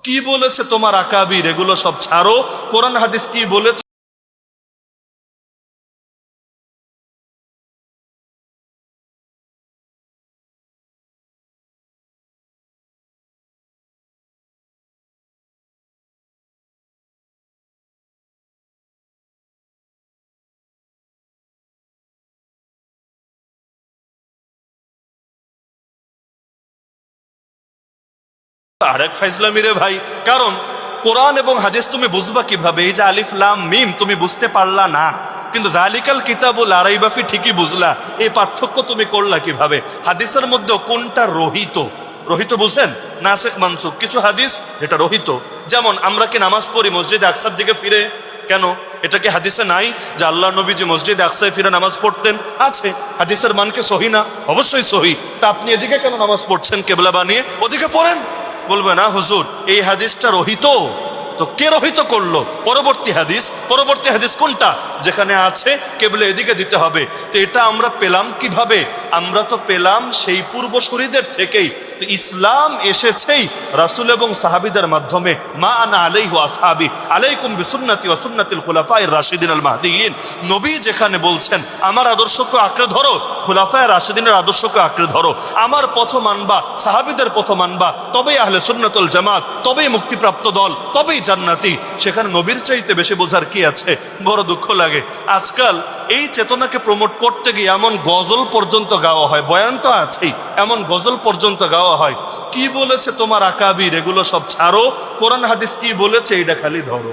কি বলেছে তোমার আকাবির, এগুলো সব ছাড়ো। কোরআন হাদিস কি বলেছে আরেক ফাইজলামি রে ভাই। কারণ কোরআন এবং হাদিস তুমি বুঝবা কিভাবে? এই যে আলিফ লাম মিম তুমি বুঝতে পারলা না, কিন্তু যালিকাল কিতাবুল লা রাইবা ফি ঠিকই বুঝলা। এই পার্থক্য তুমি করলা কিভাবে? হাদিসের মধ্যে কোনটা রহিত? রহিত বুঝেন, নাসিখ মানসুখ। কিছু হাদিস যেটা রহিত, যেমন আমরা কি নামাজ পড়ি মসজিদে আকসার দিকে ফিরে, কেন? এটা কি হাদিসে নাই যে আল্লাহ নবী যে মসজিদে আকসায় ফিরে নামাজ পড়তেন? আছে। হাদিসের মান কি সহি না? অবশ্যই সহি। তা আপনি এদিকে কেন নামাজ পড়ছেন কেবলা বানিয়ে? ওদিকে পড়েন। বলবে না হুজুর এই হাদিসটা রহিত। তো কে রহিত করলো? পরবর্তী হাদিস। পরবর্তী হাদিস কোনটা? যেখানে আছে কেবলা এদিকে দিতে হবে। তো এটা আমরা পেলাম কিভাবে? আমরা তো পেলাম সেই পূর্বসূরীদের থেকেই। তো ইসলাম এসেছেই রাসূল এবং সাহাবীদের মাধ্যমে। মা আনা আলাইহি ওয়া আসহাবি আলাইকুম বিসুন্নতি ওয়া সুন্নাতিল খুলাফায়ে রাশিদিন আল মাহদিয়িন। নবী যেখানে বলছেন আমার আদর্শকে আঁকড়ে ধরো, খুলাফায়ে রাশিদিনের আদর্শকে আঁকড়ে ধরো, আমার পথ মানবা, সাহাবীদের পথ মানবা, তবেই আহলে সুন্নাতুল জামাত, তবেই মুক্তিপ্রাপ্ত দল, তবেই জান্নাতি। সেখানে নবীর চাইতে বেশি বোঝার কি আছে? বড় দুঃখ লাগে আজকাল এই চেতনাকে প্রমোট করতে গিয়ে এমন গজল পর্যন্ত গাওয়া হয়। বয়ান তো আছেই, এমন গজল পর্যন্ত গাওয়া হয়। কি বলেছে তোমার আকাবির, এগুলো সব ছাড়ো। কোরআন হাদিস কি বলেছে এটা খালি ধরো।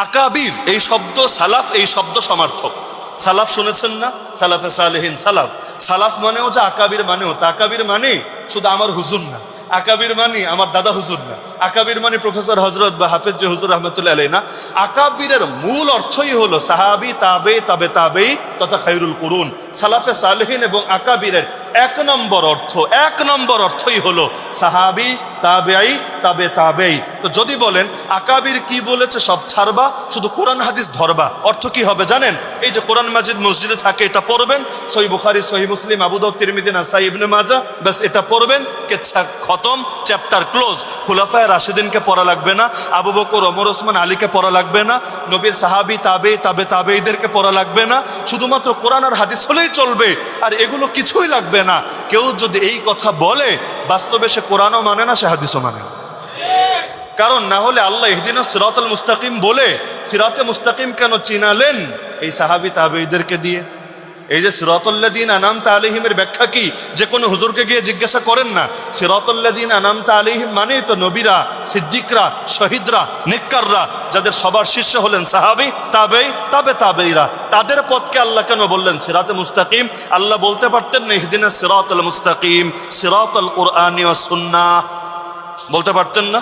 আকাবির এই শব্দ, সালাফ এই শব্দ সমার্থক। সালাফ শুনেছেন না? সালাফে সালেহিন। সালাফ, সালাফ মানেও যে আকাবির মানেও তা। আকাবির মানে শুধু আমার হুজুর না, আকাবির মানে আমার দাদা হুজুর না, আকাবির মানে প্রফেসর হজরত বা হাফেজ হুজুর রহমতুল্লাহ আলাইহি না। আকাবিরের মূল অর্থই হলো সাহাবি, তাবে, তাবে তাবেই তথা খায়রুল কুরুন। সালাফে সালেহিন এবং আকাবিরের এক নম্বর অর্থই হলো সাহাবি, তাবেঈ, তাবে তাবেই। তো যদি বলেন আকাবির কি বলেছে সব ছাড়বা, শুধু কোরআন হাদিস ধরবা, অর্থ কি হবে জানেন? এই যে কোরআন মাজিদ মসজিদে থাকে, এটা পড়বেন। সহিহ বুখারী, সহিহ মুসলিম, আবু দাউদ, তিরমিজি, নাসাই, ইবনে মাজাহ, বাস এটা পড়বেন, কেচ্ছা খতম, চ্যাপ্টার ক্লোজ। খুলাফায়ে রাশিদিনকে পড়া লাগবে না, আবু বকর, ওমর, ওসমান, আলীকে পড়া লাগবে না, নবীর সাহাবি, তাবে, তাবে তাবেঈদেরকে পড়া লাগবে না, শুধুমাত্র কোরআন আর হাদিস হলেই চলবে। আর এগুলো কিছুই লাগবে না। কেউ যদি এই কথা বলে, বাস্তবে সে কোরআনও মানে না, সে হাদিসও মানে না। কারণ না হলে আল্লাহ ইহদিনাস সিরাতাল মুস্তাকিম বলে সিরাতে মুস্তাকিম কেন চিনালেন? এই সাহাবি তাবেঈদেরকে দিয়ে। এই যে সিরাতাল্লাযীনা আনআমতা আলাইহিমের ব্যাখ্যা কি, যে কোনো হুজুরকে গিয়ে জিজ্ঞাসা করেন না। সিরাতাল্লাযীনা আনআমতা আলাইহিম মানেই তো নবীরা, সিদ্দিকরা, শহীদরা, নেককাররা, যাদের সবার শীর্ষ হলেন সাহাবি, তাবেঈ, তাবে তাবেঈরা। তাদের পথকে আল্লাহ কেন বললেন সিরাতে মুস্তাকিম? আল্লাহ বলতে পারতেন না ইহদিনাস সিরাতাল মুস্তাকিম, সিরাতাল কুরআনি ওয়াস সুন্নাহ? বলতে পারতেন না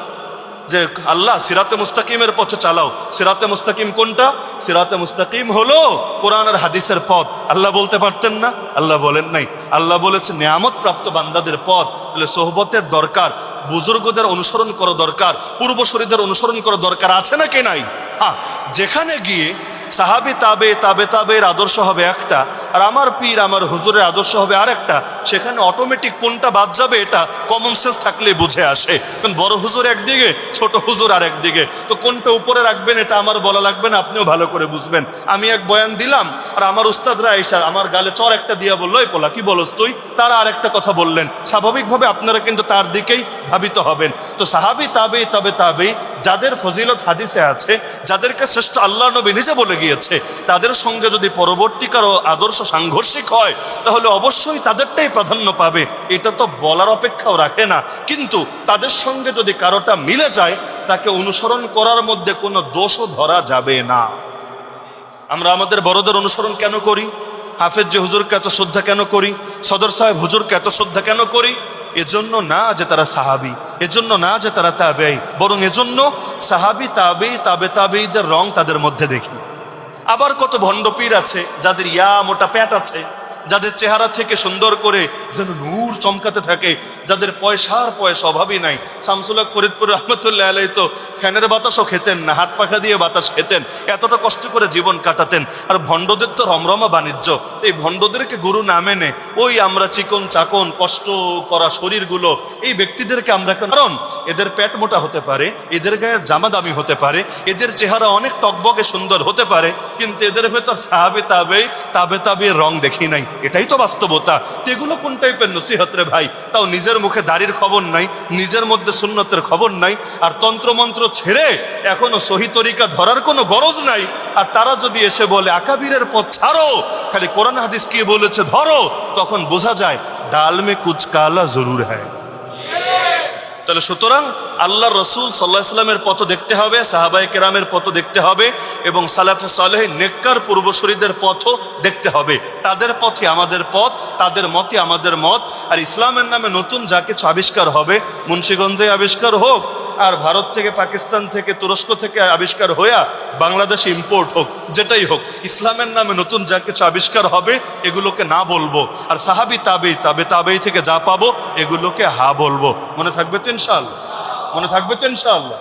যে আল্লাহ সিরাতে মুস্তাকিমের পথে চালাও? সিরাতে মুস্তাকিম কোনটা? সিরাতে মুস্তাকিম হলো কোরআন আর হাদিসের পথ। আল্লাহ বলতে পারতেন না? আল্লাহ বলেন নাই। আল্লাহ বলেছে নেয়ামত প্রাপ্ত বান্দাদের পথ। বলে সোহবতের দরকার, বুজুর্গদের অনুসরণ করা দরকার, পূর্বসূরীদের অনুসরণ করা দরকার, আছে নাকি নাই? হ্যাঁ, যেখানে গিয়ে সাহাবি, তাবে, তাবে তাবের আদর্শ হবে একটা, আর আমার পীর, আমার হুজুরের আদর্শ হবে আরেকটা, সেখানে অটোমেটিক কোনটা বাদ যাবে এটা কমন সেন্স থাকলে বুঝে আসে। কারণ বড় হুজুর একদিকে, ছোট হুজুর আর একদিকে। তো কোনটা উপরে রাখবেন এটা আমার বলা লাগবে না, আপনিও ভালো করে বুঝবেন। আমি এক বয়ান দিলাম, আর আমার উস্তাদরা এসে আমার গালে চর একটা দিয়া বললো, এই পোলা কি বলস তুই? তারা আরেকটা কথা বললেন। স্বাভাবিকভাবে আপনারা কিন্তু তার দিকেই ধাবিত হবেন। তো সাহাবি, তাবে, তবে তাবেই, যাদের ফজিলত হাদিসে আছে, যাদেরকে শ্রেষ্ঠ আল্লাহ নবী নিজে বলে গিয়েছে, তাদের সঙ্গে যদি পরবর্তীকার আদর্শ সাংঘর্ষিক হয়, তাহলে অবশ্যই তাদেরটাই প্রাধান্য পাবে। এটা তো বলার অপেক্ষাও রাখে না। কিন্তু তাদের সঙ্গে যদি কারোটা মিলে যায়, তাকে অনুসরণ করার মধ্যে কোনো দোষও ধরা যাবে না। আমরা আমাদের বড়দের অনুসরণ কেন করি? হাফেজ যে হুজুরকে এত শ্রদ্ধা কেন করি? সদর সাহেব হুজুরকে এত শ্রদ্ধা কেন করি? এজন্য না যে তারা সাহাবি, এজন্য না যে তারা তাবেঈ, বরং এজন্য সাহাবি, তাবেঈ, তাবে তাবেঈদের রং তাদের মধ্যে দেখি। আবার কত ভণ্ড পীর আছে যাদের ইয়া মোটা প্যাট আছে, যাদের চেহারা থেকে সুন্দর করে যেন নূর চমকাতে থাকে, যাদের পয়সার অভাবই নাই। শামসুল হক ফরিদপুর রহমতুল্লাহ আলাইহি তো ফ্যানের বাতাসও খেতেন না, হাত পাখা দিয়ে বাতাস খেতেন, এতটা কষ্ট করে জীবন কাটাতেন। আর ভণ্ডদের তো রমরমা বাণিজ্য। এই ভণ্ডদেরকে গুরু না মেনে ওই আমরা চিকন চাকন কষ্ট করা শরীরগুলো, এই ব্যক্তিদেরকে আমরা, কারণ এদের পেট মোটা হতে পারে, এদের গায়ের জামা দামি হতে পারে, এদের চেহারা অনেক টকবকে সুন্দর হতে পারে, কিন্তু এদের ভেতর সাহাবে তাবে রং দেখি নাই। এটাই তো বাস্তবতা। এগুলো কোন টাইপের নসিহত রে ভাই? তাও নিজের মুখে দাড়ির খবর নাই, নিজের মধ্যে সুন্নতের খবর নাই, আর তন্ত্রমন্ত্র ছেড়ে এখনো সহি তরিকা ধরার কোনো গরজ নাই। আর তারা যদি এসে বলে আকাবিরের পথ ছাড়ো, খালি কোরআন হাদিস কি বলেছে ধরো, তখন বোঝা যায় ডাল মে কুচ কালা জরুর হ্যায়। তাহলে সুতরাং আল্লাহ রসুল সাল্লাল্লাহু আলাইহি ওয়াসাল্লামের পথ দেখতে হবে, সাহাবায়ে কেরামের পথ দেখতে হবে, এবং সালাফে সালেহিন নেককার পূর্বসূরীদের পথও দেখতে হবে। তাদের পথে আমাদের পথ, তাদের মতে আমাদের মত। আর ইসলামের নামে নতুন যা কিছু আবিষ্কার হবে, মুন্সিগঞ্জে আবিষ্কার হোক, আর ভারত থেকে, পাকিস্তান থেকে, তুরস্ক থেকে আবিষ্কার হইয়া বাংলাদেশে ইম্পোর্ট হোক, যেটাই হোক, ইসলামের নামে নতুন যা কিছু আবিষ্কার হবে এগুলোকে না বলবো। আর সাহাবি তাবেই থেকে যা পাবো এগুলোকে হা বলবো। মনে থাকবে তো ইনশাআল্লাহ? মনে থাকবে তো ইনশাআল্লাহ?